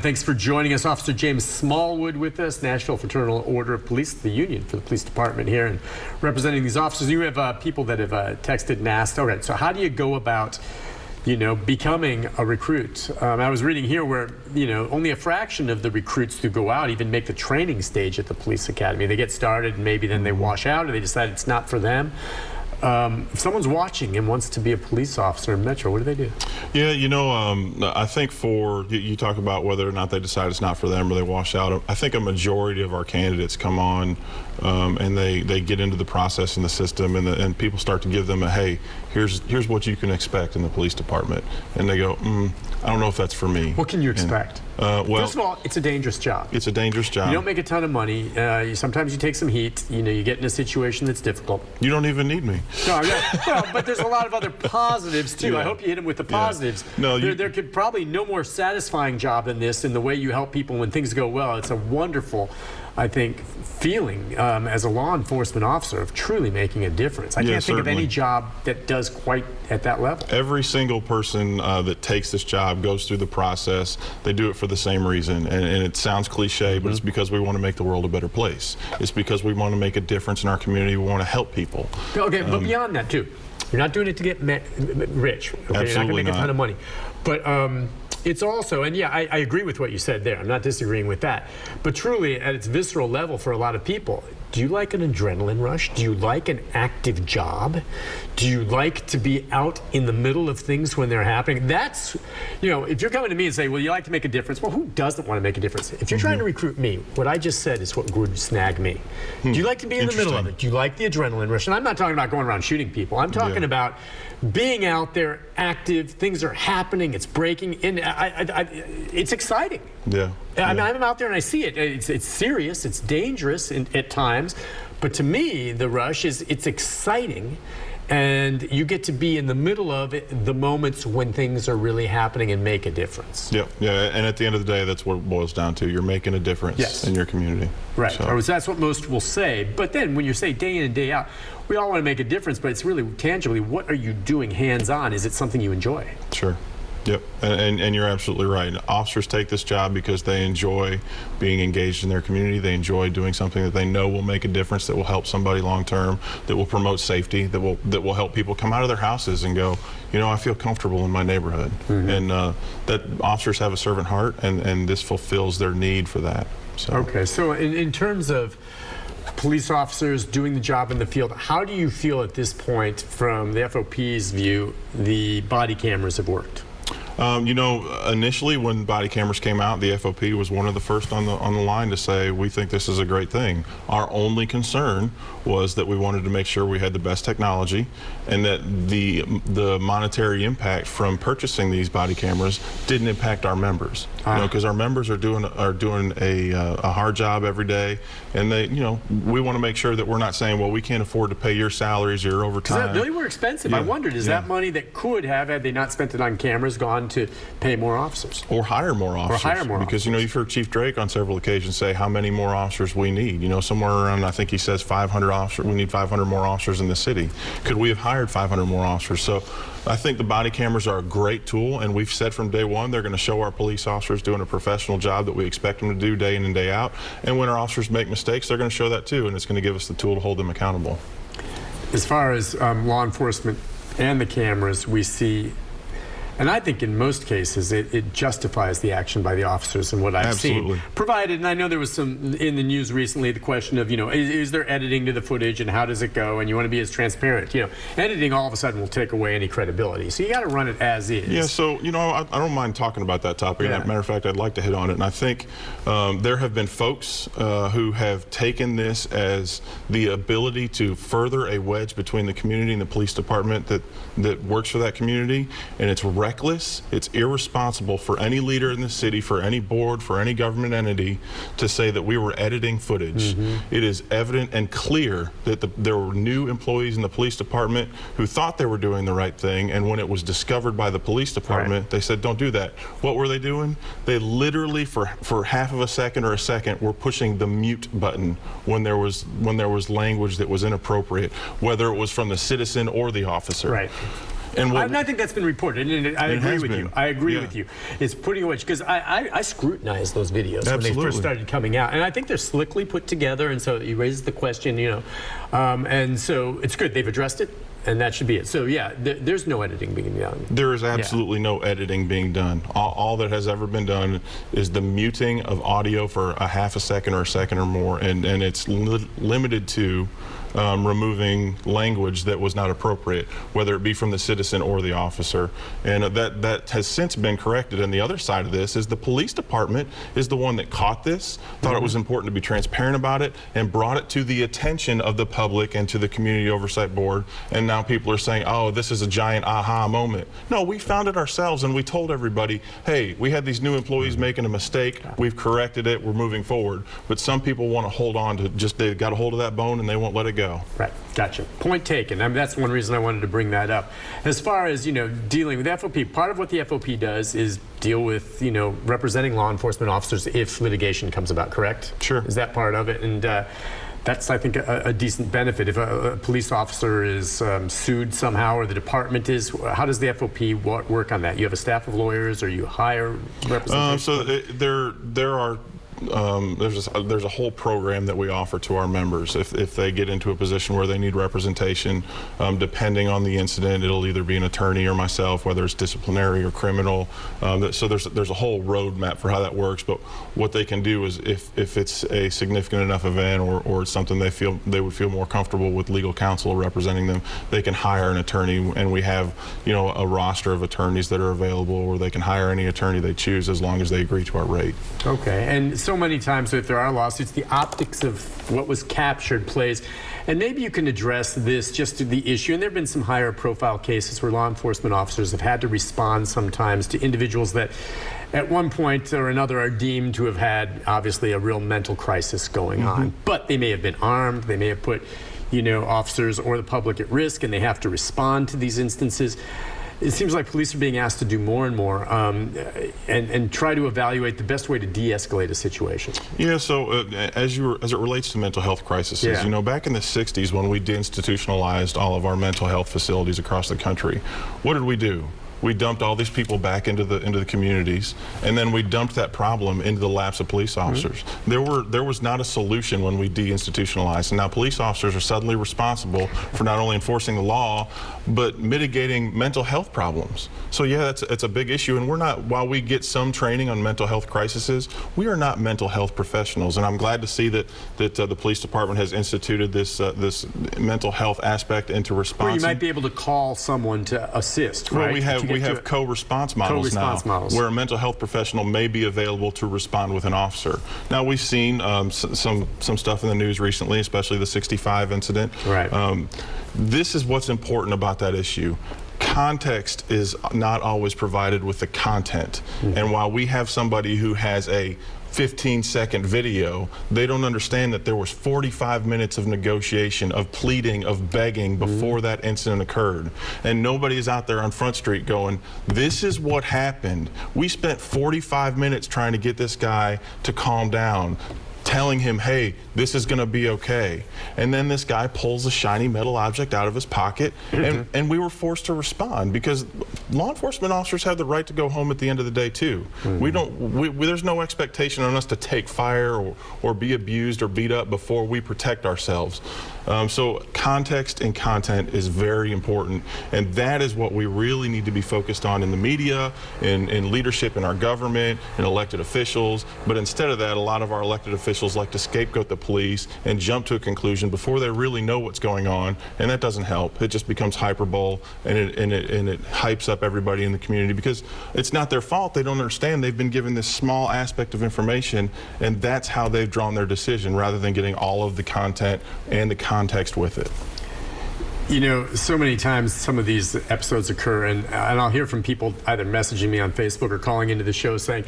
Thanks for joining us. Officer James Smallwood with us, Nashville Fraternal Order of Police, the union for the police department here, and representing these officers. You have people that have texted and asked, all right, so how do you go about, becoming a recruit? I was reading here where, only a fraction of the recruits who go out even make the training stage at the police academy. They get started and maybe then they wash out or they decide it's not for them. If someone's watching and wants to be a police officer in Metro, what do they do? Yeah, I think you talk about whether or not they decide it's not for them or they wash out. I think a majority of our candidates come on and they get into the process in the system, and people start to give them a, hey, here's what you can expect in the police department. And they go, I don't know if that's for me. What can you expect? Well, first of all, it's a dangerous job. It's a dangerous job. You don't make a ton of money. Sometimes you take some heat. You get in a situation that's difficult. You don't even need me. No, well, but there's a lot of other positives too. Yeah. I hope you hit them with the positives. Yeah. No, there could probably no more satisfying job than this in the way you help people when things go well. It's a wonderful, I think, feeling as a law enforcement officer of truly making a difference. I can't think of any job that does quite at that level. Every single person that takes this job goes through the process. They do it for the same reason, and it sounds cliche, but it's because we want to make the world a better place. It's because we want to make a difference in our community. We want to help people. Okay, but beyond that too, you're not doing it to get rich. Okay? Absolutely you're not going to make not. a ton of money, but it's also, and yeah, I agree with what you said there. I'm not disagreeing with that. But truly, at its visceral level for a lot of people, do you like an adrenaline rush? Do you like an active job? Do you like to be out in the middle of things when they're happening? That's, if you're coming to me and say, well, you like to make a difference, well, who doesn't want to make a difference? If you're trying to recruit me, what I just said is what would snag me. Do you like to be in the middle of it? Do you like the adrenaline rush? And I'm not talking about going around shooting people. I'm talking about being out there, active, things are happening, it's breaking, and it's exciting. Yeah. I mean, I'm out there and I see it. It's serious, it's dangerous at times, but to me, the rush it's exciting, and you get to be in the middle of it, the moments when things are really happening and make a difference. Yeah, and at the end of the day, that's what it boils down to. You're making a difference in your community. Right, so. Or that's what most will say. But then when you say day in and day out, we all want to make a difference, but it's really tangibly, what are you doing hands-on? Is it something you enjoy? Sure. Yep, and you're absolutely right. Officers take this job because they enjoy being engaged in their community. They enjoy doing something that they know will make a difference, that will help somebody long term, that will promote safety, that will help people come out of their houses and go, I feel comfortable in my neighborhood. And that officers have a servant heart, and this fulfills their need for that. So. Okay, so in terms of police officers doing the job in the field, how do you feel at this point, from the FOP's view, the body cameras have worked? Initially when body cameras came out, the FOP was one of the first on the line to say, we think this is a great thing. Our only concern was that we wanted to make sure we had the best technology, and that the monetary impact from purchasing these body cameras didn't impact our members. Because our members are doing a hard job every day, and we want to make sure that we're not saying, well, we can't afford to pay your salaries or your overtime. They were expensive. I wondered, is that money that could have, had they not spent it on cameras, gone to pay more officers? Or hire more officers. Because, you've heard Chief Drake on several occasions say how many more officers we need. Somewhere around, I think he says 500 officers. We need 500 more officers in the city. Could we have hired 500 more officers? So I think the body cameras are a great tool, and we've said from day one they're going to show our police officers doing a professional job that we expect them to do day in and day out. And when our officers make mistakes, they're going to show that too, and it's going to give us the tool to hold them accountable. As far as law enforcement and the cameras, we see, and I think in most cases it justifies the action by the officers and what I've seen. Provided, and I know there was some in the news recently, the question of, is there editing to the footage and how does it go? And you want to be as transparent. Editing all of a sudden will take away any credibility. So you got to run it as is. Yeah, so, I don't mind talking about that topic. Yeah. As a matter of fact, I'd like to hit on it. And I think there have been folks who have taken this as the ability to further a wedge between the community and the police department that works for that community. And it's reckless, it's irresponsible for any leader in the city, for any board, for any government entity to say that we were editing footage. It is evident and clear that there were new employees in the police department who thought they were doing the right thing, and when it was discovered by the police department, they said, don't do that. What were they doing? They literally, for half of a second or a second, were pushing the mute button when there was language that was inappropriate, whether it was from the citizen or the officer. And I think that's been reported, and I agree with you. I agree Yeah. with you. It's putting a wedge, because I scrutinized those videos when they Absolutely. first started coming out, and I think they're slickly put together, and so it raises the question, and so it's good. They've addressed it, and that should be it. So yeah, there's no editing being done. There is absolutely no editing being done. All that has ever been done is the muting of audio for a half a second or a second or more, and it's limited to removing language that was not appropriate, whether it be from the citizen or the officer. And that has since been corrected. And the other side of this is the police department is the one that caught this, thought it was important to be transparent about it, and brought it to the attention of the public and to the Community Oversight Board. And now people are saying, oh, this is a giant aha moment. No, we found it ourselves, and we told everybody, hey, we had these new employees making a mistake. We've corrected it. We're moving forward. But some people want to hold on to they got a hold of that bone and they won't let it go. Right, gotcha. Point taken. I mean, that's one reason I wanted to bring that up. As far as dealing with FOP, part of what the FOP does is deal with representing law enforcement officers if litigation comes about. Correct? Sure. Is that part of it? And that's, I think, a decent benefit. If a police officer is sued somehow, or the department is, how does the FOP work on that? You have a staff of lawyers, or you hire representation? There are. There's a whole program that we offer to our members if they get into a position where they need representation. Depending on the incident, it'll either be an attorney or myself, whether it's disciplinary or criminal. So there's a whole roadmap for how that works. But what they can do is, if it's a significant enough event or it's something they would feel more comfortable with legal counsel representing them, they can hire an attorney, and we have a roster of attorneys that are available, or they can hire any attorney they choose as long as they agree to our rate. Okay, and so many times if there are lawsuits, the optics of what was captured plays. And maybe you can address this, just the issue. And there have been some higher profile cases where law enforcement officers have had to respond sometimes to individuals that at one point or another are deemed to have had obviously a real mental crisis going on. But they may have been armed, they may have put officers or the public at risk, and they have to respond to these instances. It seems like police are being asked to do more and more and try to evaluate the best way to de-escalate a situation. Yeah, so as it relates to mental health crises, back in the 60s when we deinstitutionalized all of our mental health facilities across the country, what did we do? We dumped all these people back into the communities, and then we dumped that problem into the laps of police officers. There was not a solution when we deinstitutionalized, and now police officers are suddenly responsible for not only enforcing the law, but mitigating mental health problems. So yeah, it's a big issue, and we're not, while we get some training on mental health crises, we are not mental health professionals, and I'm glad to see that the police department has instituted this mental health aspect into response. Where you might be able to call someone to assist, right? Well, we have co-response models now, where a mental health professional may be available to respond with an officer. Now, we've seen some stuff in the news recently, especially the 65 incident. Right. This is what's important about that issue. Context is not always provided with the content. And while we have somebody who has a 15-second video, they don't understand that there was 45 minutes of negotiation, of pleading, of begging before that incident occurred. And nobody is out there on Front Street going, this is what happened. We spent 45 minutes trying to get this guy to calm down, telling him, hey, this is going to be okay. And then this guy pulls a shiny metal object out of his pocket, and we were forced to respond, because law enforcement officers have the right to go home at the end of the day too. There's no expectation on us to take fire or be abused or beat up before we protect ourselves. So context and content is very important, and that is what we really need to be focused on in the media, in leadership in our government, in elected officials. But instead of that, a lot of our elected officials like to scapegoat the police and jump to a conclusion before they really know what's going on, and that doesn't help. It just becomes hyperbole, and it hypes up everybody in the community, because it's not their fault. They don't understand. They've been given this small aspect of information, and that's how they've drawn their decision, rather than getting all of the content and the context with it. So many times some of these episodes occur, and I'll hear from people either messaging me on Facebook or calling into the show saying,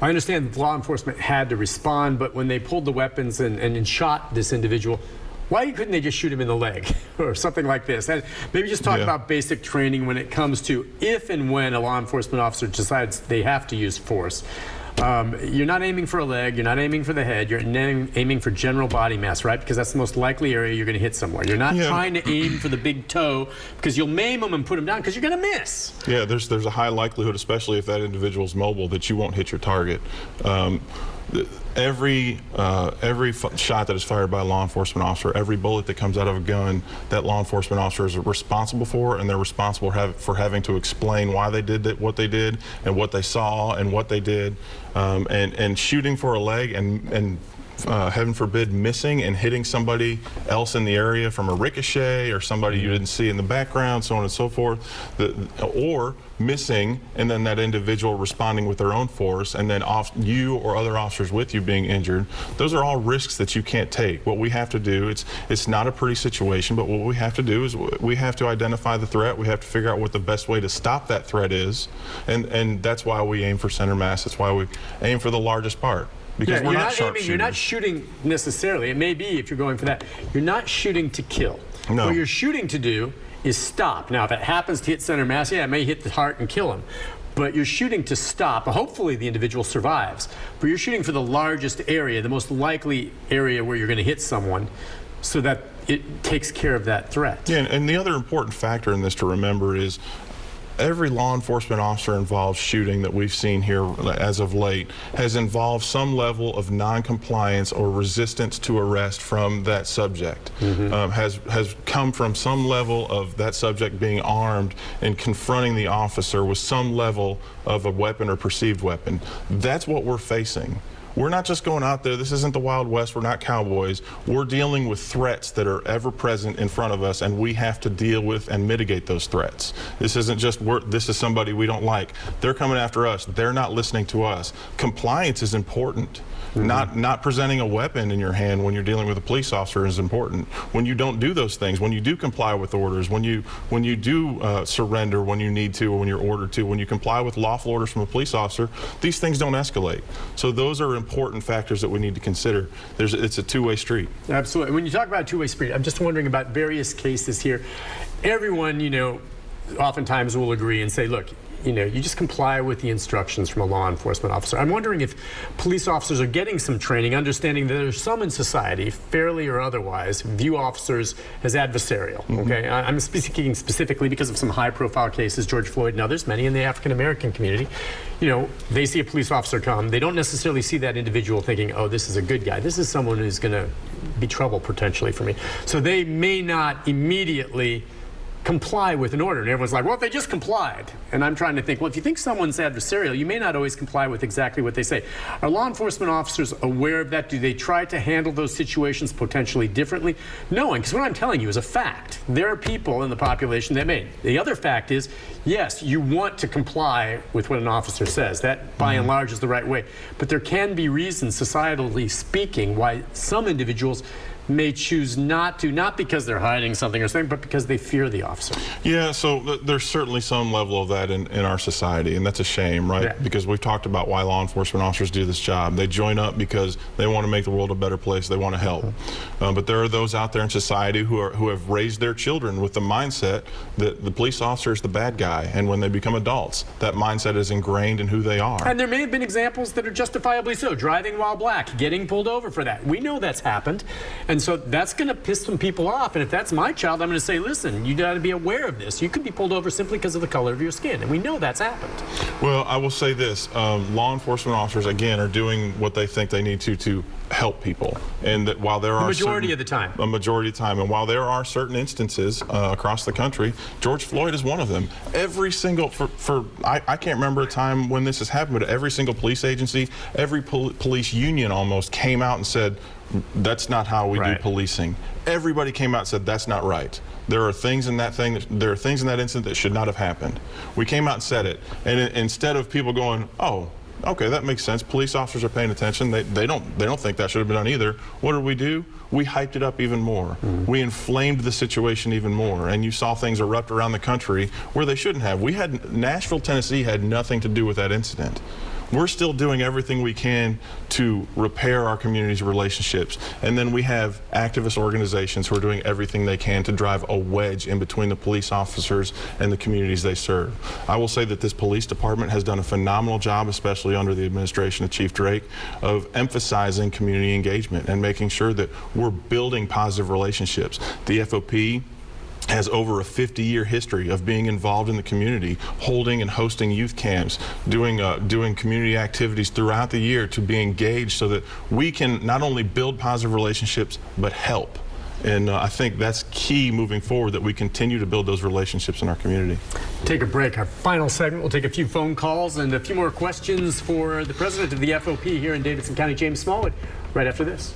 I understand law enforcement had to respond, but when they pulled the weapons and shot this individual, why couldn't they just shoot him in the leg or something like this? And maybe just talk about basic training when it comes to if and when a law enforcement officer decides they have to use force. You're not aiming for a leg, you're not aiming for the head, you're aiming for general body mass, right? Because that's the most likely area you're going to hit somewhere. You're not trying to aim for the big toe because you'll maim them and put them down because you're going to miss. Yeah, there's a high likelihood, especially if that individual's mobile, that you won't hit your target. Every shot that is fired by a law enforcement officer, every bullet that comes out of a gun, that law enforcement officer is responsible for, and they're responsible for having to explain why they did what they did and what they saw and what they did. And shooting for a leg and heaven forbid, missing and hitting somebody else in the area from a ricochet or somebody you didn't see in the background, so on and so forth, or missing and then that individual responding with their own force and then you or other officers with you being injured. Those are all risks that you can't take. What we have to do, it's not a pretty situation, but what we have to do is we have to identify the threat. We have to figure out what the best way to stop that threat is, and that's why we aim for center mass. That's why we aim for the largest part. Because we're not sharpshooters. You're not shooting necessarily. It may be, if you're going for that, you're not shooting to kill. No. What you're shooting to do is stop. Now, if it happens to hit center mass, yeah, it may hit the heart and kill him. But you're shooting to stop. Hopefully the individual survives. But you're shooting for the largest area, the most likely area where you're going to hit someone, so that it takes care of that threat. Yeah, and the other important factor in this to remember is every law enforcement officer involved shooting that we've seen here as of late has involved some level of non-compliance or resistance to arrest from that subject. Has come from some level of that subject being armed and confronting the officer with some level of a weapon or perceived weapon. That's what we're facing. We're not just going out there. This isn't the Wild West. We're not cowboys. We're dealing with threats that are ever present in front of us, and we have to deal with and mitigate those threats. This isn't just this is somebody we don't like. They're coming after us. They're not listening to us. Compliance is important. Not presenting a weapon in your hand when you're dealing with a police officer is important. When you don't do those things, when you do comply with orders, when you do surrender when you need to or when you're ordered to, when you comply with lawful orders from a police officer, these things don't escalate. So those are important factors that we need to consider. It's a two-way street. Absolutely. When you talk about a two-way street, I'm just wondering about various cases here. Everyone, oftentimes will agree and say, look, you just comply with the instructions from a law enforcement officer. I'm wondering if police officers are getting some training, understanding that there's some in society, fairly or otherwise, view officers as adversarial. Okay, I'm speaking specifically because of some high-profile cases, George Floyd and others, many in the African-American community. They see a police officer come. They don't necessarily see that individual thinking, oh, this is a good guy. This is someone who's going to be trouble potentially for me. So they may not immediately comply with an order. And everyone's like, well, if they just complied. And I'm trying to think, well, if you think someone's adversarial, you may not always comply with exactly what they say. Are law enforcement officers aware of that? Do they try to handle those situations potentially differently? Knowing, because what I'm telling you is a fact. There are people in the population that may. The other fact is, yes, you want to comply with what an officer says. That, by and large, is the right way. But there can be reasons, societally speaking, why some individuals may choose not to, not because they're hiding something or something, but because they fear the officer. Yeah, so there's certainly some level of that in our society, and that's a shame, right? Yeah. Because we've talked about why law enforcement officers do this job. They join up because they want to make the world a better place. They want to help. But there are those out there in society who have raised their children with the mindset that the police officer is the bad guy, and when they become adults, that mindset is ingrained in who they are. And there may have been examples that are justifiably so. Driving while black, getting pulled over for that. We know that's happened. And so that's going to piss some people off. And if that's my child, I'm going to say, listen, you got to be aware of this. You could be pulled over simply because of the color of your skin. And we know that's happened. Well, I will say this. Law enforcement officers, again, are doing what they think they need to help people. And that while there are a majority of the time, and while there are certain instances across the country, George Floyd is one of them. Every single, I can't remember a time when this has happened, but every single police agency, every police union almost came out and said, that's not how we do policing. Everybody came out and said that's not right. There are things in that incident that should not have happened. We came out and said it, and instead of people going, oh, okay, that makes sense. Police officers are paying attention. They don't think that should have been done either. What did we do? We hyped it up even more. We inflamed the situation even more, and you saw things erupt around the country where they shouldn't have. Nashville, Tennessee had nothing to do with that incident. we're still doing everything we can to repair our community's relationships. And then we have activist organizations who are doing everything they can to drive a wedge in between the police officers and the communities they serve. I will say that this police department has done a phenomenal job, especially under the administration of Chief Drake, of emphasizing community engagement and making sure that we're building positive relationships. The FOP has over a 50-year history of being involved in the community, holding and hosting youth camps, doing community activities throughout the year to be engaged so that we can not only build positive relationships, but help. And I think that's key moving forward, that we continue to build those relationships in our community. Take a break. Our final segment, we'll take a few phone calls and a few more questions for the president of the FOP here in Davidson County, James Smallwood, right after this.